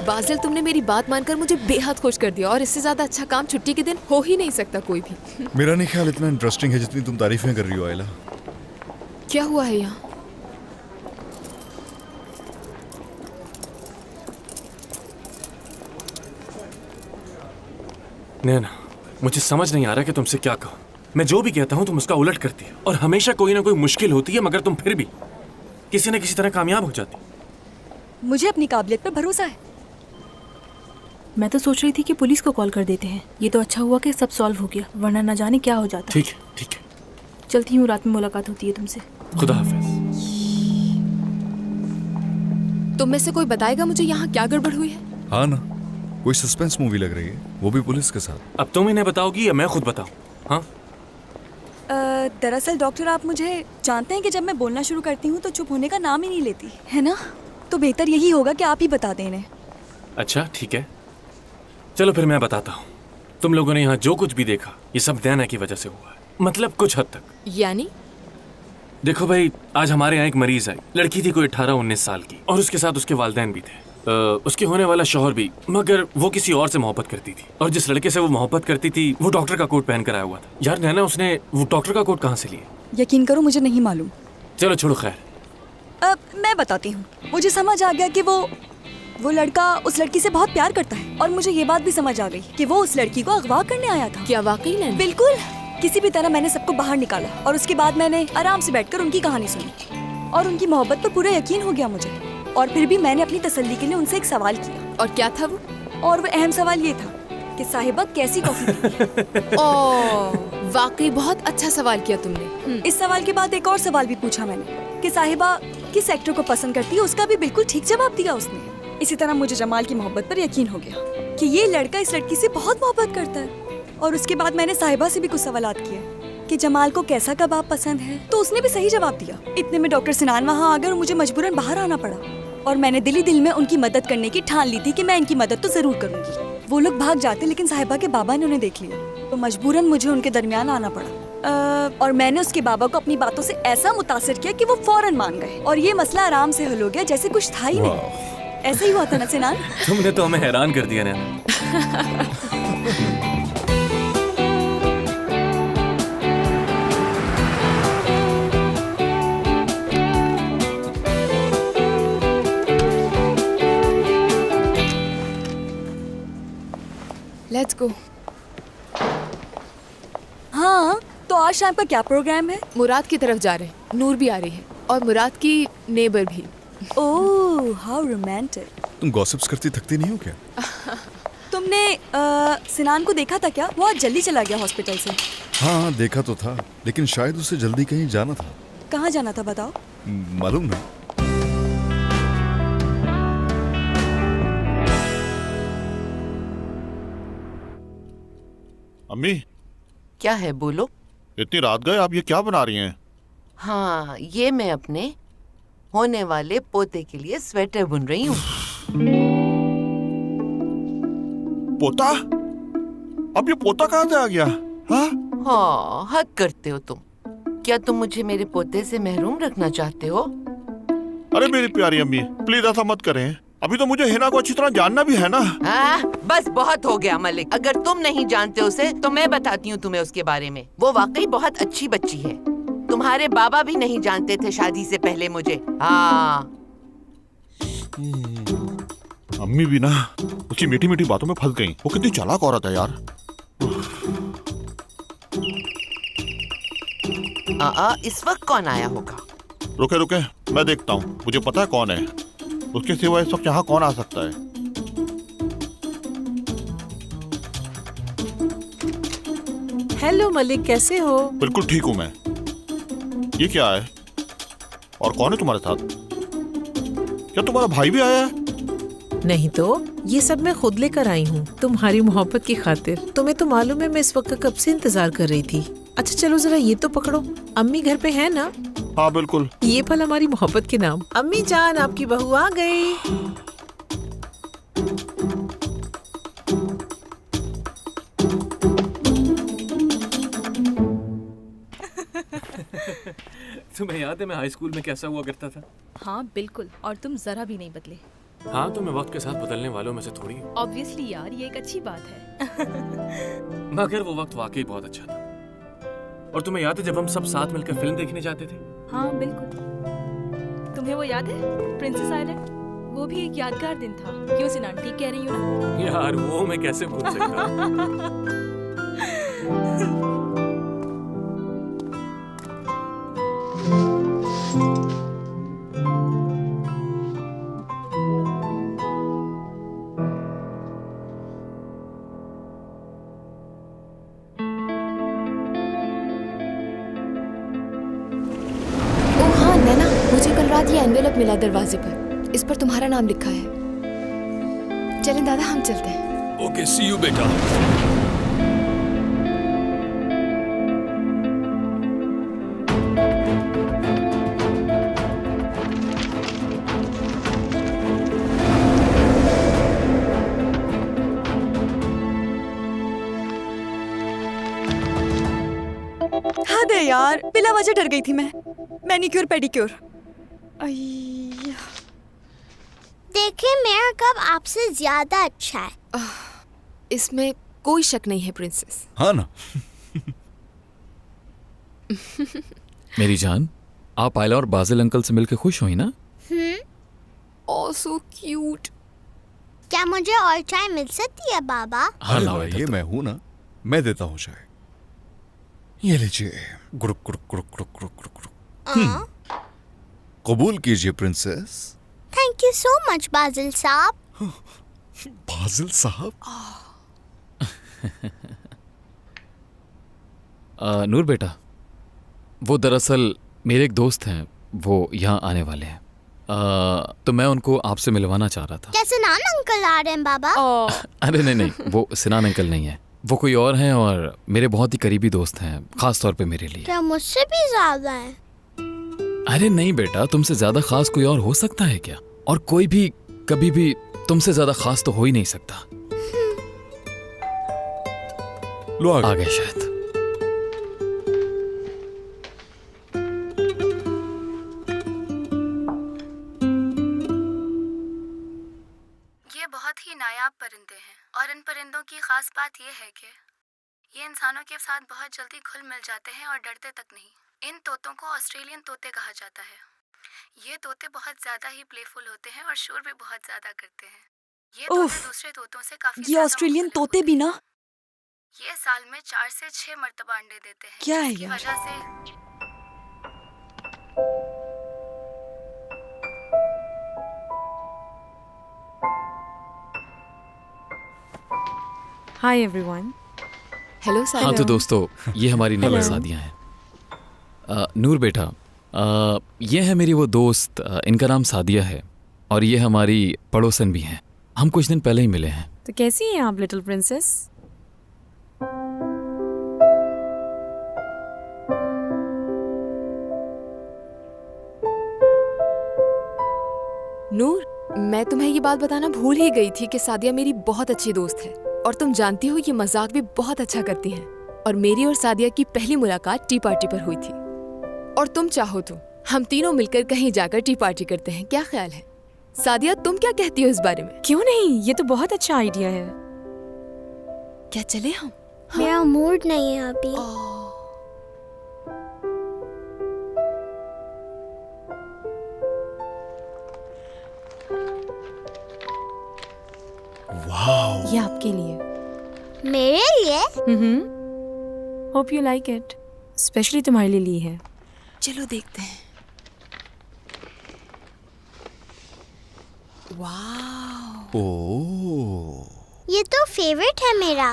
बाजिल, तुमने मेरी बात मानकर मुझे बेहद खुश कर दिया और इससे ज्यादा अच्छा काम छुट्टी के दिन हो ही नहीं सकता कोई भी। मेरा नहीं ख्याल इतना इंटरेस्टिंग है जितनी तुम तारीफें कर रही हो आयला। क्या हुआ है यहाँ? नैना, मुझे समझ नहीं आ रहा कि तुमसे क्या कहूँ। मैं जो भी कहता हूँ तुम उसका उलट करती हो और हमेशा कोई ना कोई मुश्किल होती है, मगर तुम फिर भी किसी न किसी तरह कामयाब हो जाती। मुझे अपनी काबिलियत पर भरोसा है। मैं तो सोच रही थी कि पुलिस को कॉल कर देते हैं। ये तो अच्छा हुआ कि सब सॉल्व हो गया, वरना न जाने क्या हो जाता। ठीक है, ठीक है। चलती हूँ, रात में मुलाकात होती है तुमसे। खुदा हाफिज। तुम में से कोई बताएगा मुझे यहाँ क्या गड़बड़ हुई है? हाँ ना, कोई सस्पेंस मूवी लग रही है, वो भी पुलिस के साथ। अब तुम इन्हें बताओगी या मैं खुद बताऊं? हाँ, दरअसल डॉक्टर, आप मुझे जानते हैं कि जब मैं बोलना शुरू करती हूँ तो चुप होने का नाम ही नहीं लेती, है ना? तो बेहतर यही होगा कि आप ही बता दें इन्हें। अच्छा ठीक है, चलो फिर मैं बताता हूँ। तुम लोगों ने यहाँ जो कुछ भी देखा ये सब नैना की वजह से हुआ है, मतलब कुछ हद तक। यानी? देखो भाई, आज हमारे यहाँ एक मरीज आई। लड़की थी कोई 18-19 साल की और उसके साथ उसके वालिदैन भी थे, उसके होने वाला शौहर भी, मगर वो किसी और से मोहब्बत करती थी और जिस लड़के से वो मोहब्बत करती थी वो डॉक्टर का कोट पहन कर आया हुआ था। यार नैना, उसने वो डॉक्टर का कोट कहाँ से लिया? यकीन करो मुझे नहीं मालूम। चलो छोड़ो, खैर। अब मैं बताती हूँ। मुझे समझ आ गया कि वो लड़का उस लड़की से बहुत प्यार करता है और मुझे ये बात भी समझ आ गई कि वो उस लड़की को अगवा करने आया था। क्या वाकई नैना? बिल्कुल। किसी भी तरह मैंने सबको बाहर निकाला और उसके बाद मैंने आराम से बैठकर उनकी कहानी सुनी और उनकी मोहब्बत पर पूरा यकीन हो गया मुझे। और फिर भी मैंने अपनी तसल्ली के लिए उनसे एक सवाल किया। और क्या था वो? और वो अहम सवाल ये था कि साहिबा कैसी कॉफी पीती है? ओह, वाकई बहुत अच्छा सवाल किया तुमने। इस सवाल के बाद एक और सवाल भी पूछा मैंने कि साहिबा किस एक्टर को पसंद करती है। उसका भी बिल्कुल ठीक जवाब दिया उसने। इसी तरह मुझे जमाल की मोहब्बत पर यकीन हो गया कि ये लड़का इस लड़की से बहुत मोहब्बत करता है। और उसके बाद मैंने साहिबा से भी कुछ सवालात किए कि जमाल को कैसा कबाब पसंद है, तो उसने भी सही जवाब दिया। इतने में डॉक्टर सिनान वहाँ आ गए और मुझे मजबूरन बाहर आना पड़ा। और मैंने दिली दिल में उनकी मदद करने की ठान ली थी कि मैं इनकी मदद तो जरूर करूंगी। वो लोग भाग जाते लेकिन साहिबा के बाबा ने उन्हें देख लिया, तो मजबूरन मुझे उनके दरमियान आना पड़ा। और मैंने उसके बाबा को अपनी बातों से ऐसा मुतासिर किया कि वो फौरन मान गए और ये मसला आराम से हल हो गया, जैसे कुछ था ही नहीं। ऐसा ही हुआ था ना सिनान? तुमने तो हमें हैरान कर दिया नैना। Let's go. हाँ, तो आज शाम का क्या प्रोग्राम है? मुराद की तरफ जा रहे हैं, नूर भी आ रही है और मुराद की नेबर भी। ओह, हाउ रोमांटिक। तुम गॉसिप्स करती थकती नहीं हो क्या? तुमने सिनान को देखा था क्या? वो आज जल्दी चला गया हॉस्पिटल से। हाँ देखा तो था, लेकिन शायद उसे जल्दी कहीं जाना था। कहाँ जाना था बताओ? मालूम नहीं। अम्मी, क्या है? बोलो। इतनी रात गए आप ये क्या बना रही हैं? हाँ, ये मैं अपने होने वाले पोते के लिए स्वेटर बुन रही हूँ। पोता? अब ये पोता कहाँ से आ गया? हाँ? हाँ, हद करते हो तुम। क्या तुम मुझे मेरे पोते से महरूम रखना चाहते हो? अरे मेरी प्यारी अम्मी, प्लीज ऐसा मत करें। अभी तो मुझे हिना को अच्छी तरह जानना भी है ना। बस बहुत हो गया मलिक। अगर तुम नहीं जानते उसे तो मैं बताती हूँ तुम्हें उसके बारे में। वो वाकई बहुत अच्छी बच्ची है। तुम्हारे बाबा भी नहीं जानते थे शादी से पहले मुझे। हाँ। अम्मी भी ना उसकी मीठी मीठी बातों में फंस गई। वो कितनी चालाक औरत है यार। इस वक्त कौन आया होगा? रुके रुके, मैं देखता हूँ। मुझे पता है कौन है। उसके सिवा इस वक्त यहाँ कौन आ सकता है? हेलो मलिक, कैसे हो? बिल्कुल ठीक हूँ मैं। ये क्या है और कौन है तुम्हारे साथ? क्या तुम्हारा भाई भी आया है? नहीं तो, ये सब मैं खुद लेकर आई हूँ तुम्हारी मोहब्बत की खातिर। तुम्हें तो मालूम है मैं इस वक्त कब से इंतजार कर रही थी। अच्छा चलो जरा ये तो पकड़ो। अम्मी घर पे है ना? हाँ बिल्कुल। ये फल हमारी मोहब्बत के नाम। अम्मी जान, आपकी बहू आ गई। तुम्हें याद है मैं हाई स्कूल में कैसा हुआ करता था? हाँ बिल्कुल, और तुम जरा भी नहीं बदले। हाँ तो मैं वक्त के साथ बदलने वालों में से थोड़ी हूँ, ऑब्वियसली यार, ये एक अच्छी बात है। मगर वो वक्त वाकई बहुत अच्छा था। और तुम्हें याद है जब हम सब साथ मिलकर फिल्म देखने जाते थे? हाँ बिल्कुल। तुम्हें वो याद है प्रिंसेस आइलैंड? वो भी एक यादगार दिन था। क्यों सिनान, ठीक कह रही हूँ ना? यार वो मैं कैसे भूल सकता। ओ हाँ नैना, मुझे कल रात ये एनवेलप मिला दरवाजे पर। इस पर तुम्हारा नाम लिखा है। चलें दादा, हम चलते हैं। ओके, सी यू बेटा। हद है यार, बिला वजह डर गई थी मैं। Manicure pedicure. अय्या। देखिए मेरा कप आपसे ज्यादा अच्छा है। इसमें कोई शक नहीं है प्रिंसेस। हाँ ना। मेरी जान, आप आयला और बाजिल अंकल से मिलकर खुश हुई ना? ओह सो क्यूट। क्या मुझे और चाय मिल सकती है बाबा? हाँ अरे लाओ भाई, इधर ये तो। मैं हूं ना, मैं देता हूँ चाय। ये लीजिए। गुरुक गुरुक गुरुक गुरुक गुरुक गुरुक गुरुक। कबूल कीजिए princess. Thank you so much Bazil साहब। बाजिल साहब। नूर बेटा, वो दरअसल मेरे एक दोस्त हैं, वो यहाँ आने वाले हैं। तो मैं उनको आपसे मिलवाना चाह रहा था। कैसे नान अंकल आ रहे हैं बाबा? अरे नहीं नहीं, वो सिनान अंकल नहीं है, वो कोई और हैं और मेरे बहुत ही करीबी दोस्त हैं, खास तौर पे मेरे लिए। क्या मुझसे भी ज्यादा है? अरे नहीं बेटा, तुमसे ज्यादा खास कोई और हो सकता है क्या? और कोई भी कभी भी तुमसे ज्यादा खास तो हो ही नहीं सकता। लो आ गए शायद। ये बहुत ही नायाब परिंदे हैं और इन परिंदों की खास बात ये है कि ये इंसानों के साथ बहुत जल्दी घुल मिल जाते हैं और डरते तक नहीं। इन तोतों को ऑस्ट्रेलियन तोते कहा जाता है। ये तोते बहुत ज्यादा ही प्लेफुल होते हैं और शोर भी बहुत ज्यादा करते हैं। ये तोते उफ, दूसरे तोतों से काफी ये ज्यादा ऑस्ट्रेलियन मुख्तलिफ तोते होते भी हैं। ना। ये साल में 4 से 6 मर्तबा अंडे देते हैं। क्या है जिसकी यार? वजह से हाय एवरीवन। हेलो साहिबा। हाँ तो दोस्तों, ये हमारी नई Hello. शादियाँ हैं। नूर बेटा, ये है मेरी वो दोस्त, इनका नाम सादिया है और ये हमारी पड़ोसन भी हैं। हम कुछ दिन पहले ही मिले हैं। तो कैसी हैं आप लिटिल प्रिंसेस? नूर, मैं तुम्हें ये बात बताना भूल ही गई थी कि सादिया मेरी बहुत अच्छी दोस्त है और तुम जानती हो ये मजाक भी बहुत अच्छा करती हैं। और मेरी और सादिया की पहली मुलाकात टी पार्टी पर हुई थी। और तुम चाहो तो हम तीनों मिलकर कहीं जाकर टी पार्टी करते हैं, क्या ख्याल है? सादिया, तुम क्या कहती हो इस बारे में? क्यों नहीं, ये तो बहुत अच्छा आइडिया है। क्या चले हम? मेरा मूड नहीं है अभी। वाह, ये आपके लिए। मेरे लिए? Hope you like it. Specially तुम्हारे लिए ली है। चलो देखते हैं। वाह, ओ, ये तो फेवरेट है मेरा।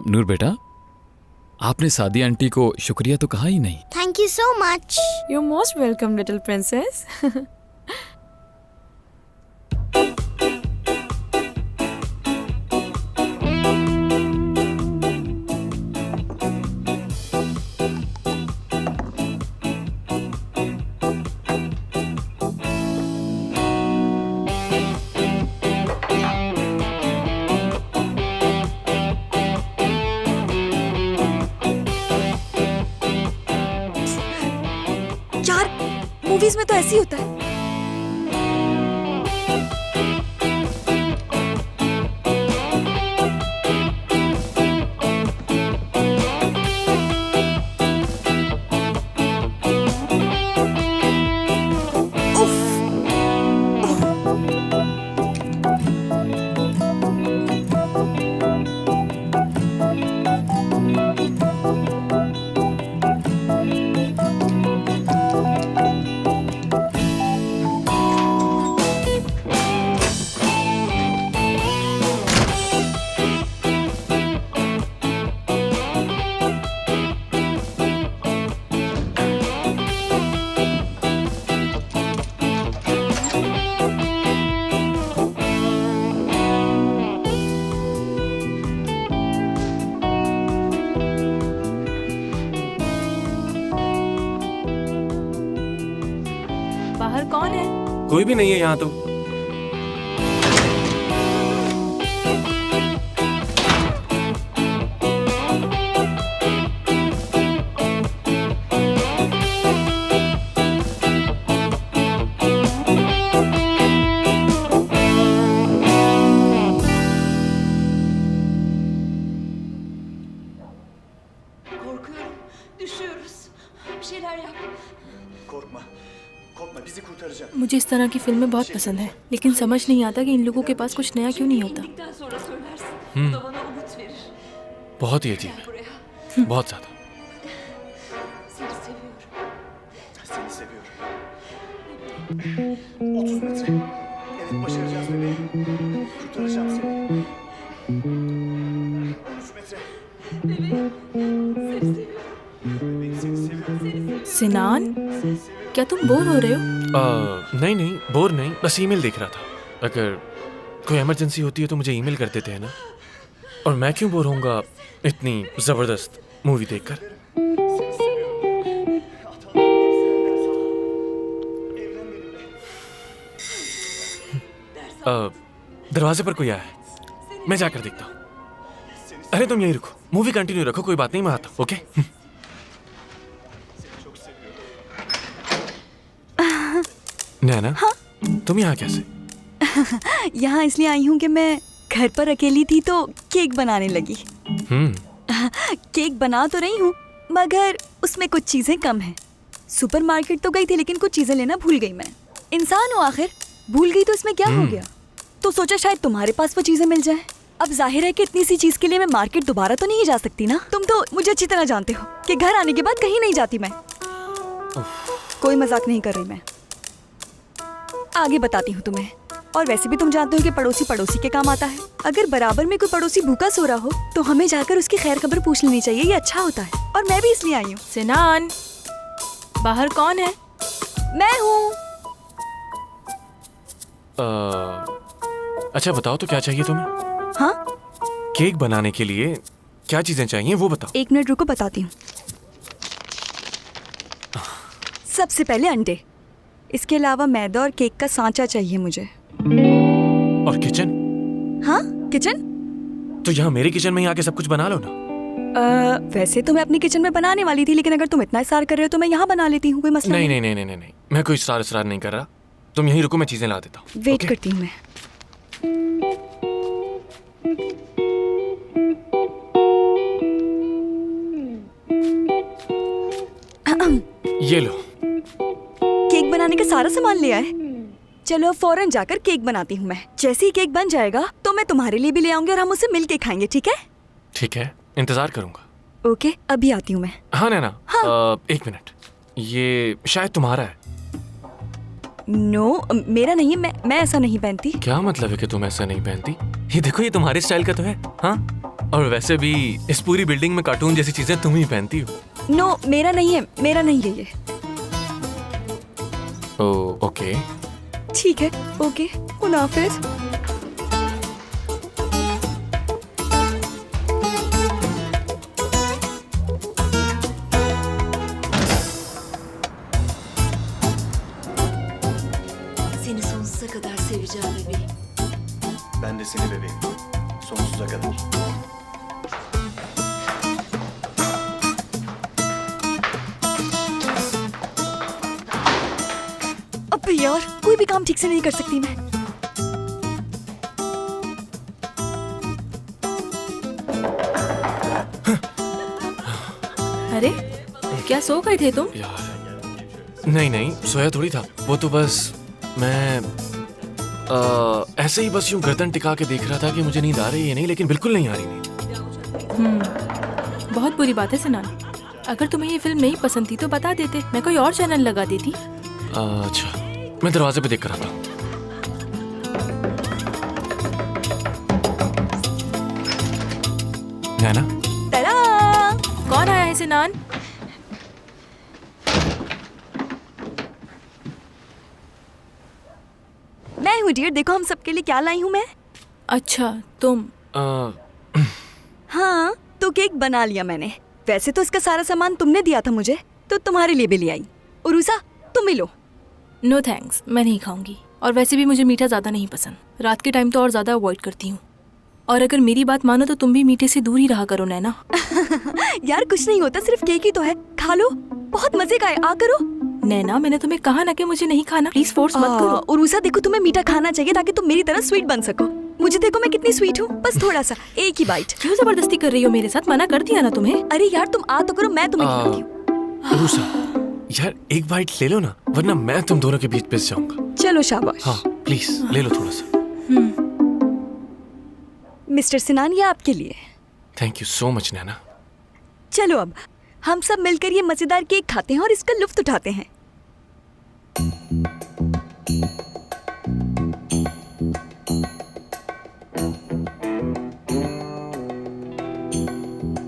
नूर बेटा, आपने सादिया आंटी को शुक्रिया तो कहा ही नहीं। Thank you so much. You most welcome little princess. यार, मूवीज में तो ऐसे ही होता है। बाहर कौन है? कोई भी नहीं है यहाँ तो। Korkuyorum. Düşüyoruz. Bir şeyler yap. korkma. Korkma, bizi kurtaracak. मुझे इस तरह की फिल्में बहुत पसंद है, लेकिन समझ नहीं आता कि इन लोगों के पास कुछ नया क्यों नहीं होता। Bildikten sonra söylersin. Bu da bana umut verir. बहुत ही अजीब है, बहुत ज्यादा। Seni seviyorum. Seni seviyorum. 30 metre. Evet, başaracağız bebeğim. Kurtaracağım seni. 13 metre. Bebeğim. Seni seviyorum. Bebeğim, seni seviyorum. सिनान, क्या तुम बोर हो रहे हो? नहीं नहीं, बोर नहीं, बस ईमेल देख रहा था। अगर कोई इमरजेंसी होती है तो मुझे ईमेल कर देते हैं ना। और मैं क्यों बोर होऊंगा इतनी जबरदस्त मूवी देखकर। दरवाजे पर कोई आया है, मैं जाकर देखता हूँ। अरे तुम यहीं रुको, मूवी कंटिन्यू रखो, कोई बात नहीं, मैं आता हूँ। ओके। नैना, तुम यहाँ कैसे? यहाँ इसलिए आई हूँ कि मैं घर पर अकेली थी तो केक बनाने लगी। केक बना तो रही हूँ, मगर उसमें कुछ चीजें कम हैं। सुपरमार्केट तो गई थी लेकिन कुछ चीजें लेना भूल गई मैं। इंसान हूँ आखिर, भूल गई तो इसमें क्या हो गया। तो सोचा शायद तुम्हारे पास वो चीजें मिल जाएं। अब जाहिर है कि इतनी सी चीज के लिए मैं मार्केट दोबारा तो नहीं जा सकती ना। तुम तो मुझे अच्छी तरह जानते हो कि घर आने के बाद कहीं नहीं जाती मैं। कोई मजाक नहीं कर रही मैं, आगे बताती हूँ तुम्हें। और वैसे भी तुम जानते हो कि पड़ोसी पड़ोसी के काम आता है। अगर बराबर में कोई पड़ोसी भूखा सो रहा हो तो हमें जाकर उसकी खैर खबर पूछ लेनी चाहिए, ये अच्छा होता है। और मैं भी इसलिए आई हूँ। सिनान, बाहर कौन है? मैं हूँ। अच्छा बताओ तो क्या चाहिए तुम्हें? हाँ, केक बनाने के लिए क्या चीजें चाहिए वो बताओ। 1 मिनट रुको, बताती हूँ। सबसे पहले अंडे, इसके अलावा मैदा और केक का सांचा चाहिए मुझे। और किचन? हाँ, किचन। तो यहाँ मेरे किचन में ही आके सब कुछ बना लो ना। वैसे तो मैं अपनी किचन में बनाने वाली थी, लेकिन अगर तुम इतना इस्रार कर रहे हो तो मैं यहाँ बना लेती हूँ, कोई मसला नहीं नहीं नहीं नहीं नहीं नहीं, मैं कोई इस्रार नहीं कर रहा। तुम यहीं रुको, मैं चीजें ला देता हूँ। वेट करती हूँ मैं। ये लो। केक बनाने का सारा सामान लिया है। चलो फौरन जाकर केक बनाती हूँ मैं। जैसे ही केक बन जाएगा तो मैं तुम्हारे लिए भी ले आऊंगी और हम उसे मिलके खाएंगे, ठीक है? ठीक है, इंतजार करूंगा। ओके, अभी आती हूँ मैं। हाँ नैना, 1 मिनट। ये शायद तुम्हारा है। नो, मेरा नहीं है। मैं ऐसा नहीं पहनती। क्या मतलब है कि तुम ऐसा नहीं पहनती? ये देखो, ये तुम्हारे स्टाइल का तो है। हाँ, और वैसे भी इस पूरी बिल्डिंग में कार्टून जैसी चीजें तुम ही पहनती हो। नो, मेरा नहीं है, मेरा नहीं है ये। ओके, ठीक है, ओके, खुदा हाफिज। Seni sonsuza kadar seveceğim bebeğim. Ben de seni bebeğim. Sonsuza kadar. अबे यार, कोई भी काम ठीक से नहीं कर सकती मैं। अरे क्या सो गए थे तुम? यार नहीं नहीं, सोया थोड़ी था। वो तो बस मैं ऐसे ही बस यूं गर्दन टिका के देख रहा था कि मुझे नींद आ रही है नहीं, लेकिन बिल्कुल नहीं आ रही नींद। बहुत बुरी बात है सिनान। अगर तुम्हें ये फिल्म नहीं पसंद थी तो बता देते, मैं कोई और चैनल लगा देती। अच्छा, मैं दरवाजे पे देख कर आता हूँ। नैना, तड़ा! कौन आया है सिनान? मैं हूँ डियर, देखो हम सबके लिए क्या लाई हूँ मैं। अच्छा तुम। हाँ, तो केक बना लिया मैंने। वैसे तो इसका सारा सामान तुमने दिया था मुझे, तो तुम्हारे लिए भी ले आई। उरुसा, तुम भी लो। नो थैंक्स, मैं नहीं खाऊंगी। और वैसे भी मुझे मीठा ज़्यादा नहीं पसंद। रात के टाइम तो और ज़्यादा अवॉइड करती हूँ। और अगर मेरी बात मानो तो तुम भी मीठे से दूर ही रहा करो नैना। यार कुछ नहीं होता, सिर्फ केक ही तो है, खा लो, बहुत मजे का है, आ करो। नैना मैंने तुम्हें कहा ना कि मुझे नहीं खाना, प्लीज फोर्स मत करो। उरुसा देखो, तुम्हें मीठा खाना चाहिए ताकि तुम मेरी तरह स्वीट बन सको। मुझे देखो मैं कितनी स्वीट हूँ, बस थोड़ा सा, एक ही बाइट। क्यों जबरदस्ती कर रही हो मेरे साथ? मना कर दिया ना तुम्हें। अरे यार तुम आ तो करो, मैं तुम्हें खिलाती हूँ। उरुसा, यार एक बाइट ले लो ना, वरना मैं तुम दोनों के बीच पिस जाऊंगा। चलो शाबाश। हाँ प्लीज ले लो थोड़ा सा। मिस्टर सिनान, ये आपके लिए। थैंक यू सो मच नैना। चलो अब हम सब मिलकर ये मजेदार केक खाते हैं और इसका लुत्फ उठाते हैं।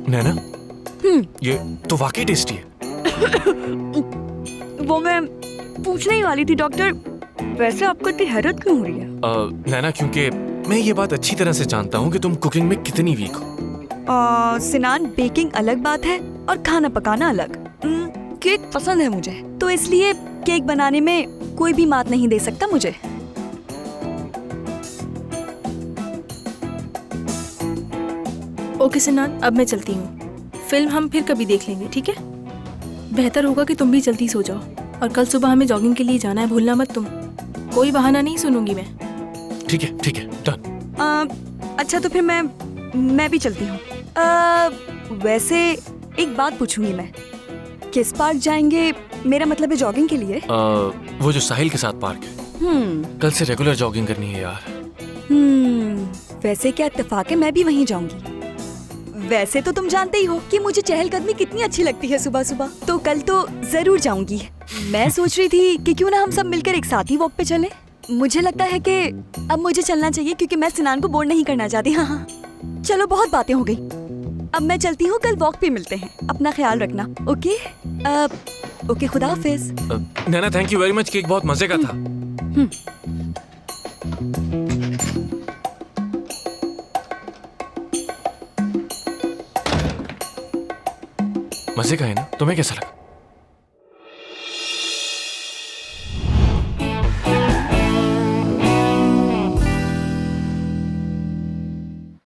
नैना, ये तो वाकई टेस्टी है। वो मैं पूछने ही वाली थी डॉक्टर, वैसे आपको इतनी हैरत क्यों हो रही है? नैना, क्योंकि मैं ये बात अच्छी तरह से जानता हूँ कि तुम कुकिंग में कितनी वीक हो। सिनान, बेकिंग अलग बात है और खाना पकाना अलग। केक पसंद है मुझे, तो इसलिए केक बनाने में कोई भी मात नहीं दे सकता मुझे। ओके सिनान, अब मैं चलती हूँ। फिल्म हम फिर कभी देख लेंगे, ठीक है? बेहतर होगा कि तुम भी जल्दी सो जाओ। और कल सुबह हमें जॉगिंग के लिए जाना है, भूलना मत तुम। कोई बहाना नहीं सुनूंगी मैं। ठीक है डन। अच्छा तो फिर मैं भी चलती हूँ। वैसे एक बात पूछूंगी मैं, किस पार्क जाएंगे? मेरा मतलब है जॉगिंग के लिए। वो जो साहिल के साथ पार्क है। कल से रेगुलर जॉगिंग करनी है यार। वैसे क्या इत्तेफाक है, मैं भी वहीं जाऊंगी। वैसे तो तुम जानते ही हो कि मुझे चहलकदमी कितनी अच्छी लगती है सुबह सुबह, तो कल तो जरूर जाऊंगी। मैं सोच रही थी कि क्यों ना हम सब मिलकर एक साथ ही वॉक पे चलें। मुझे लगता है कि अब मुझे चलना चाहिए क्योंकि मैं सिनान को बोर नहीं करना चाहती। हाँ, चलो बहुत बातें हो गई, अब मैं चलती हूँ। कल वॉक पे मिलते हैं, अपना ख्याल रखना। ओके ओके, खुदा हाफिज। Naina thank you very much, cake बहुत मजे का था। मजे का है ना? तुम्हें कैसा लगा?